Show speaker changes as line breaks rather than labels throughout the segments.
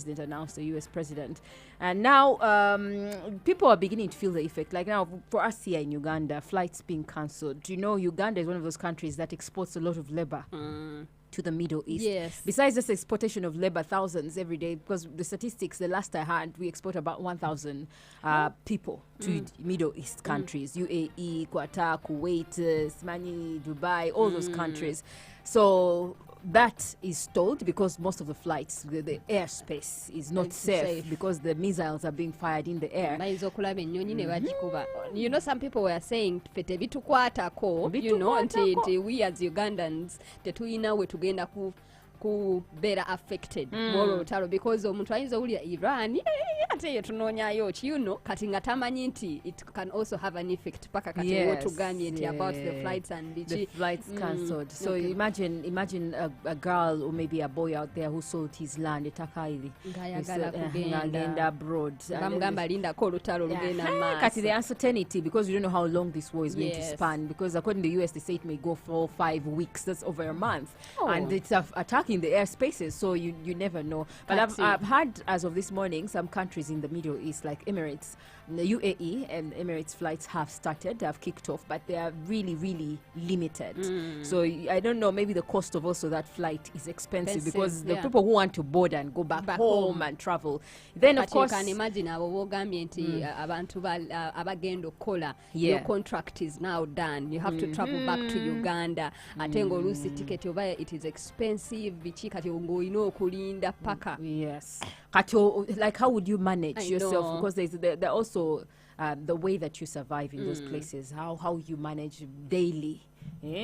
president announced, the US president. And now people are beginning to feel the effect. Like now, for us here in Uganda, flights being cancelled. You know, Uganda is one of those countries that exports a lot of labor. To the Middle East.
Yes.
Besides this exportation of labor, thousands every day, because the statistics, the last I had, we export about 1,000 people to Middle East countries, UAE, Qatar, Kuwait, Smani, Dubai, all those countries. So that is stalled because most of the flights, the airspace is not safe because the missiles are being fired in the air.
You know, some people were saying, you know, until we as Ugandans, we tugenda ku better affected more taro because omuntu ayinza ulya Iran ate yetunonyayo you know kati nga tamanyi nti it can also have an effect paka kati wotugambye nti about the flights and
the flights cancelled. So imagine a girl or maybe a boy out there who sold his land etakaili ngagenda abroad
ngamugamba linda ko olutalo lugenda mass
kati the uncertainty because you don't know how long this war is going to span, because according to the US they say it may go for 5 weeks, that's over a month, and it's attacking the airspaces, so you never know. But I've heard as of this morning some countries in the Middle East like Emirates, the UAE and Emirates flights have kicked off, but they are really limited. So I don't know, maybe the cost of also that flight is expensive because the people who want to board and go back home and travel, then of course
you can imagine abo bogambye nti abantu abagenda okola your contract is now done, you have to travel back to Uganda, ate ng'oluusi ticket oba it is expensive bichi kati ngoyina okulinda paka.
Yes, like how would you manage yourself, because there also the way that you survive in those places, how you manage daily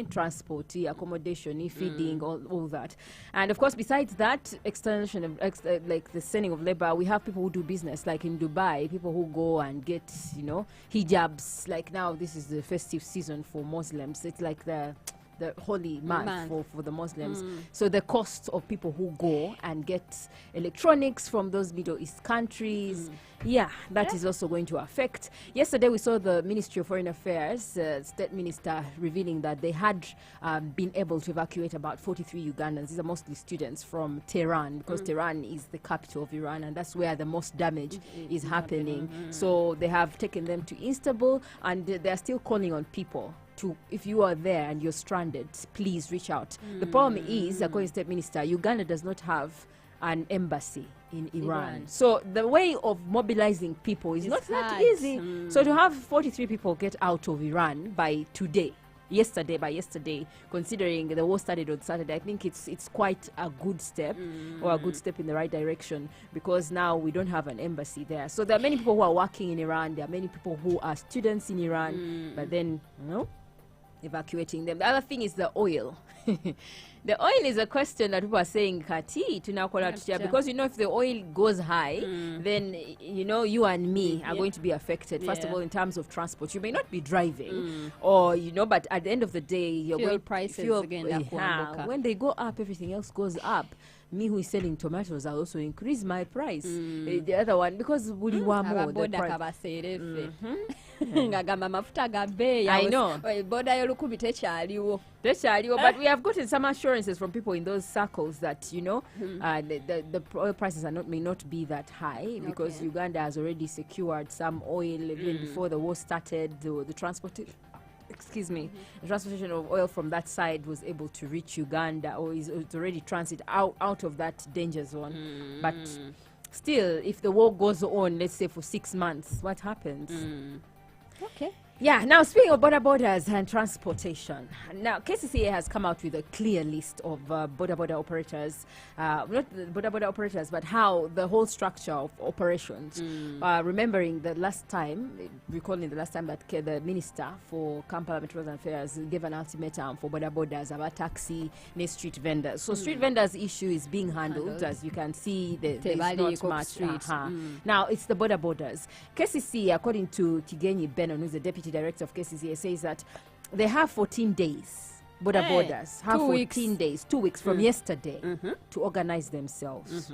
transport, accommodation, feeding, all that. And of course, besides that, extension of like the sending of labor, we have people who do business, like in Dubai, people who go and get, hijabs. Like now, this is the festive season for Muslims. It's like the holy month for the Muslims. So the cost of people who go and get electronics from those Middle East countries, that is also going to affect. Yesterday we saw the Ministry of Foreign Affairs, State Minister, revealing that they had been able to evacuate about 43 Ugandans. These are mostly students from Tehran, because Tehran is the capital of Iran, and that's where the most damage is happening. So they have taken them to Istanbul, and they're still calling on people to, if you are there and you're stranded, please reach out. The problem is, according to State Minister, Uganda does not have an embassy in Iran. So the way of mobilizing people is not that easy. So to have 43 people get out of Iran by yesterday, considering the war started on Saturday, I think it's quite a good step, or a good step in the right direction, because now we don't have an embassy there. So there are many people who are working in Iran, there are many people who are students in Iran, but then, evacuating them. The other thing is the oil. The oil is a question that people are saying, Kati, because if the oil goes high, then you and me are going to be affected. First of all, in terms of transport, you may not be driving, or but at the end of the day, you're
fuel
going
prices again.
When they go up, everything else goes up. Me who is selling tomatoes, I'll also increase my price. The other one, because we want more. I know. But we have gotten some assurances from people in those circles that the oil prices may not be that high, because Uganda has already secured some oil even before the war started. The transportation of oil from that side was able to reach Uganda, or is already transit out of that danger zone. But still, if the war goes on, let's say for 6 months, what happens? Now speaking of borders and transportation, now KCCA has come out with a clear list of border operators, not the border operators, but how the whole structure of operations. Remembering the last time that the Minister for Kampala Metropolitan Affairs gave an ultimatum for borders about taxi and street vendors. So street vendors issue is being handled, as you can see. There's not much. Now it's the borders. KCCA, according to Tigenyi Benon, who's the Deputy Director of KCCA, says that they have 14 days. Borders have 14 days, 2 weeks from yesterday, to organize themselves.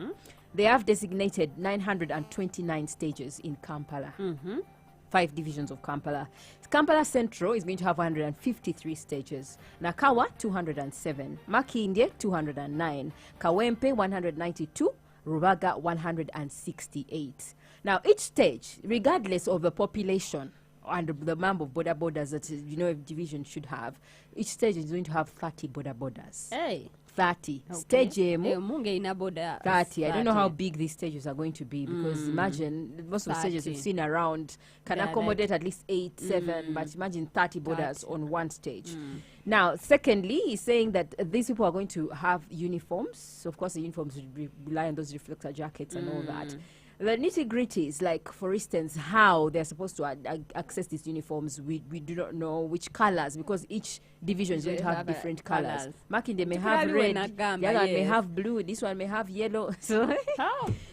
They have designated 929 stages in Kampala. 5 divisions of Kampala. Kampala Central is going to have 153 stages. Nakawa, 207. Makindye, 209. Kawempe, 192. Rubaga 168. Now, each stage, regardless of the population and the number of border borders that a division should have, each stage is going to have 30 border borders.
Hey.
30.
Okay.
Stage
30.
I don't know how big these stages are going to be, because imagine most of the stages we've seen around can accommodate at least 8, 7, but imagine 30 borders on one stage. Now, secondly, he's saying that these people are going to have uniforms. So of course, the uniforms would rely on those reflector jackets and all that. The nitty-gritties, like, for instance, how they're supposed to access these uniforms, we do not know which colors, because each division is going to have different colors. Makinde may have red, the other one may have blue, this one may have yellow. So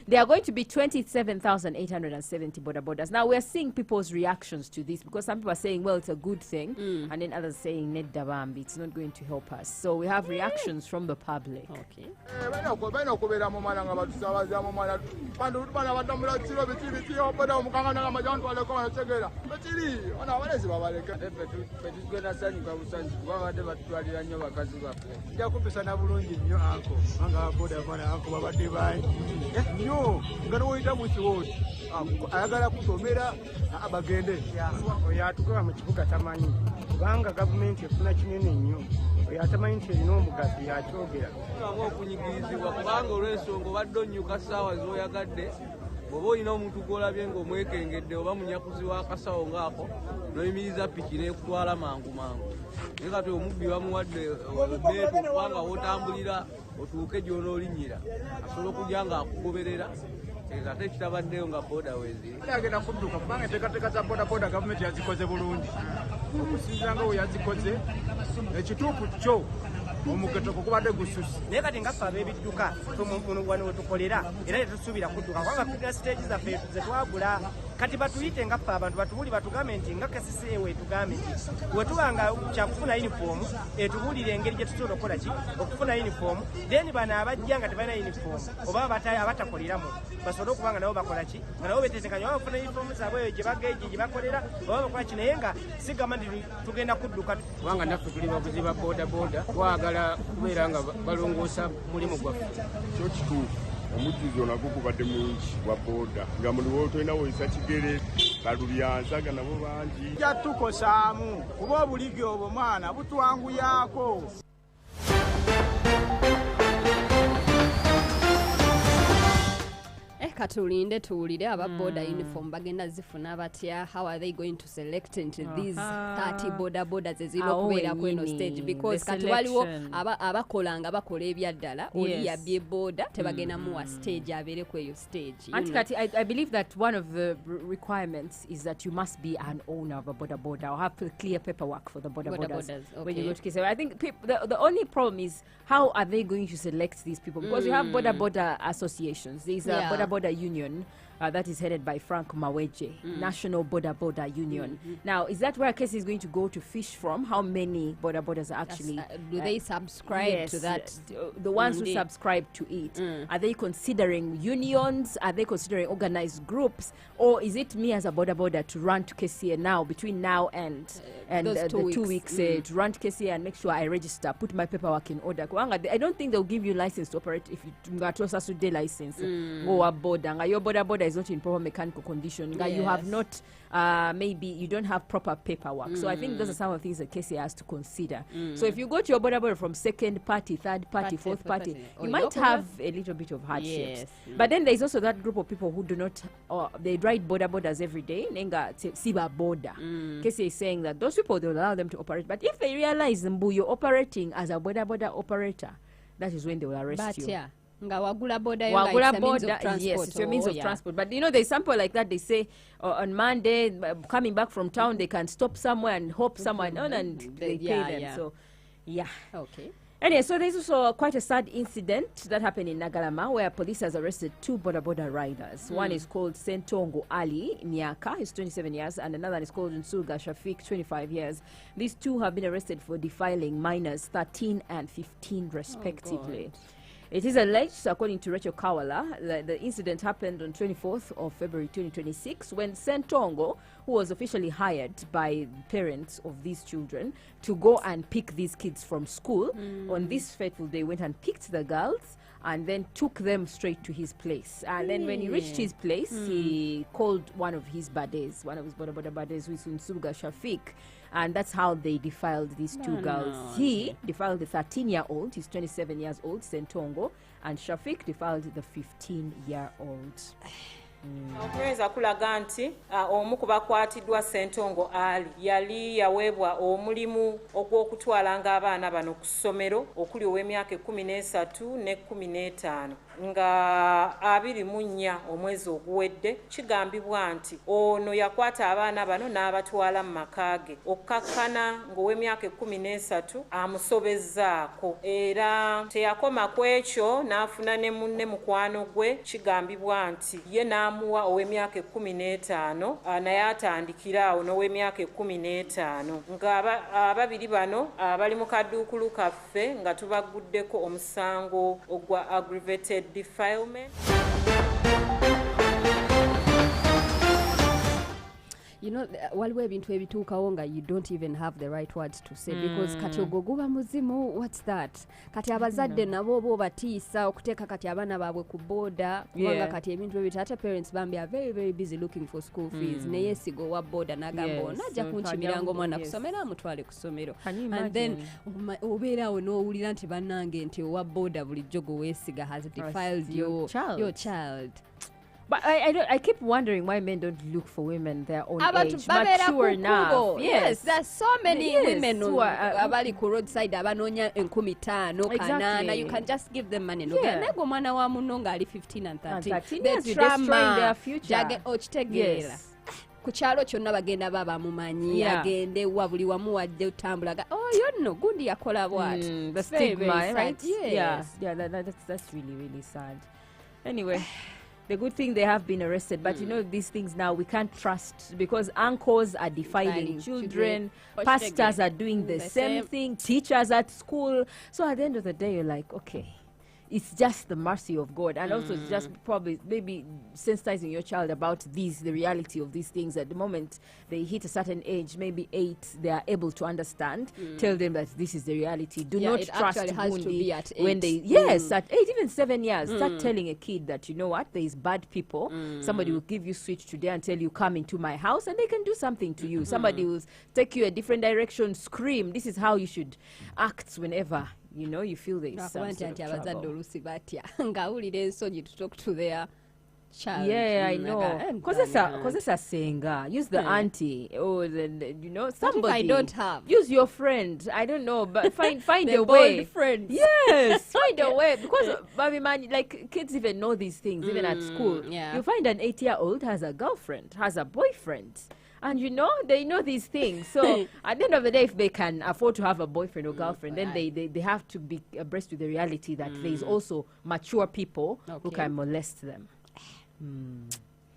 there are going to be 27,870 border borders. Now, we're seeing people's reactions to this, because some people are saying, well, it's a good thing, and then others saying, Ned Dabambi, it's not going to help us. So we have reactions from the public.
Okay.
ayagala kusomera abagende oyatukola mu kibuga tamanyi kubanga gavumenti efuna kinene nnyo oyatamanyi nti erina omugazi yakyogera
okunyigirizibwa kubanga olw'ensonga obadde onyuka ssaawa z'oyagadde bw'oba olina omuntu gw'olabye ng'omwekengedde oba munyakuzi w'akasawo ng'ako n'oyimiriza piki n'ekutwala mangu naye kati omubbi bamuwadde beetu kubanga w'otambulira otuuke gy'onoolinyira asobola okujja ng'akugoberera ate ekitabaddeyo nga boda weeziri
agenda kudduka kubanga enteekateeka za bodaboda gavumenti yazikoze bulungi okusinziira nga we yazikoze ekituufu kyo omugeto gukubadde gususi naye kati nga ffe ab'ebidduka wano wetukolera era tetusuubira kudduka kubanga tulina siteegi zaffe zetwagula kati batuyite nga ffe abantu batubuuli batugambe nti nga KCCA wetugambe nti wetubanga kyakufuna yunifoomu etubuulire engeri gye tusobola okukola ki okufuna yunifoomu then bano abajja nga tebalina yunifoomu oba abatakoleramu basobole okuba nga nabo bakola ki nga nabo betetekanya oba bafuna yunifoomu zaabwe gye bageje gye bakolera oba bakola ki naye nga sigamba nti tugenda kudduka kubanga naffe tuli bavuzi ba bodaboda twagala kubeera nga balongoosa mulimu gwaffe
kyo kituufu omujjuzo nagwo gubadde mungi gwa booda nga muliwo tolina woyisa kigere balulyanzaga nabo bangi
jatukosaamu kuba obuligi obwo mwana butwanguyako
katulinde tuwulire aba border uniform bagenda zifuna batya. How are they going to select into these 30 border borders ezira okubeera kweno stage, because kati waliwo abakolanga bakola ebyaddala oli yabye border tebagenda muwa stage abeere kweyo stage.
Kati I believe that one of the requirements is that you must be an owner of a border or have clear paperwork for the border borders.
Okay.
When you go to KCA. I think the only problem is how are they going to select these people, because we have border associations. There's a border union that is headed by Frank Maweje, National Border Union. Now, is that where a case is going to go to fish from? How many borders are actually...
do they subscribe to that?
The ones who subscribe to it. Are they considering unions? Are they considering organized groups? Or is it me as a border to run to KCA now, between now and the 2 weeks, to run to KCA and make sure I register, put my paperwork in order? I don't think they'll give you license to operate if you got a license. Go a border. Your border is not in proper mechanical condition. You have not, maybe you don't have proper paperwork. So I think those are some of the things that KCA has to consider. So if you go to your border from second party, third party, fourth party, you might have a little bit of hardships. But then there's also that group of people who do not, they ride borders every day. Nenga siba border. KCA is saying that those people, they will allow them to operate. But if they realize you're operating as a border operator, that is when they will arrest you.
Nga wagula border,
yes, it's a means of transport. But there's sample like that. They say on Monday, coming back from town, they can stop somewhere and hop someone on, and they pay them. So,
okay.
Anyway, so there's also quite a sad incident that happened in Nagalama where police has arrested 2 border riders. One is called Sentongo Ali Nyaka, he's 27 years, and another is called Nsuga Shafiq, 25 years. These 2 have been arrested for defiling minors 13 and 15 respectively. It is alleged, according to Rachel Kawala, that the incident happened on 24th of February 2026 when Sentongo, who was officially hired by parents of these children to go and pick these kids from school, on this fateful day went and picked the girls and then took them straight to his place. And then when he reached his place, he called one of his buddies, one of his boda buddies, who is Unsuga Shafiq, and that's how they defiled these two girls. He defiled the 13-year-old, he's 27 years old, Sentongo, and Shafiq defiled the 15-year-old.
Okunyeza kulaga nti omu ku bakwatiddwa Sentongo Ali yali yaweebwa omulimu ogw'okutwalanga abaana bano ku ssomero okuli ow'emyaka 13 ne 15 nga 24 omwezi oguwedde. Kigambibwa nti ono yakwata abaana bano n'abatwala mu makaage okkakkana ng'ow'emyaka 13 amusobezzaako, era teyakoma ku ekyo n'afuna ne munne mukwano gwe. Kigambibwa nti ye n'amuwa ow'emyaka 15 naye atandikira awo n'ow'emyaka 15 nga ababiri bano bali mu kaduukulu kaffe nga tubaguddeko omusango ogwa aggravated defilement.
You know, waliwo ebintu ebituukawo nga you don't even have the right words to say because kati ogwo guba muzimu. What's that? Kati abazadde nabo bo batiisa okuteeka kati abaana baabwe ku boda kubanga kati ebintu ebyo ate parents bambi are very very busy looking for school fees. Naye sigo wa boda n'agamba najja kunkimiranga omwana kusomero amutwale ku ssomero, and then obeerawo n'owulira nti bannange nti owa boda bulijjo gwe weesiga has defiled your child.
But I keep wondering why men don't look for women their own age, mature enough.
Yes, there's so many women who are abali ku roadside abanoonya 15,000 kanana. You can just give them money. Nego mwana wa muno nga ali 15 and 13.
They're destroying their future.
Jage okitegeera. Ku kyalo kyonna bagenda baba mumanyi agende wa buli wamu wadde otambulaga nno gundi yakola bwat.
The stigma, right? Yes. Yeah, that's really really sad. Anyway, the good thing they have been arrested, but you know these things now we can't trust because uncles are defiling children, pastors are doing the same thing, teachers at school. So at the end of the day, you're like, okay, it's just the mercy of God, and also it's just probably maybe sensitizing your child about the reality of these things. At the moment they hit a certain age, maybe 8, they are able to understand. Tell them that this is the reality. Do not trust Bundi when they at 8, even 7 years. Start telling a kid that, you know what, there is bad people. Somebody will give you switch today and tell you come into my house and they can do something to you. Somebody will take you a different direction, scream. This is how you should act whenever you feel there is some sort of trouble.
To talk to their child.
Yeah, I know. Because it's a singer. Use the auntie or somebody.
If I don't have.
Use your friend. I don't know, but find
a
way.
Friends.
Yes, find a way. Because baby man, like kids even know these things even at school.
Yeah.
You find an 8-year-old has a girlfriend, has a boyfriend. And they know these things. So at the end of the day, if they can afford to have a boyfriend or girlfriend, then they have to be abreast with the reality that there is also mature people who can molest them.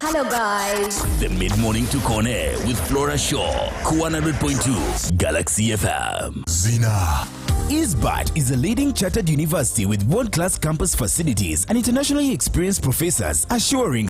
Hello guys.
The mid-morning took on air with Flora Shaw, 100.2 Galaxy FM. Zina. ISBAT is a leading chartered university with world-class campus facilities and internationally experienced professors, assuring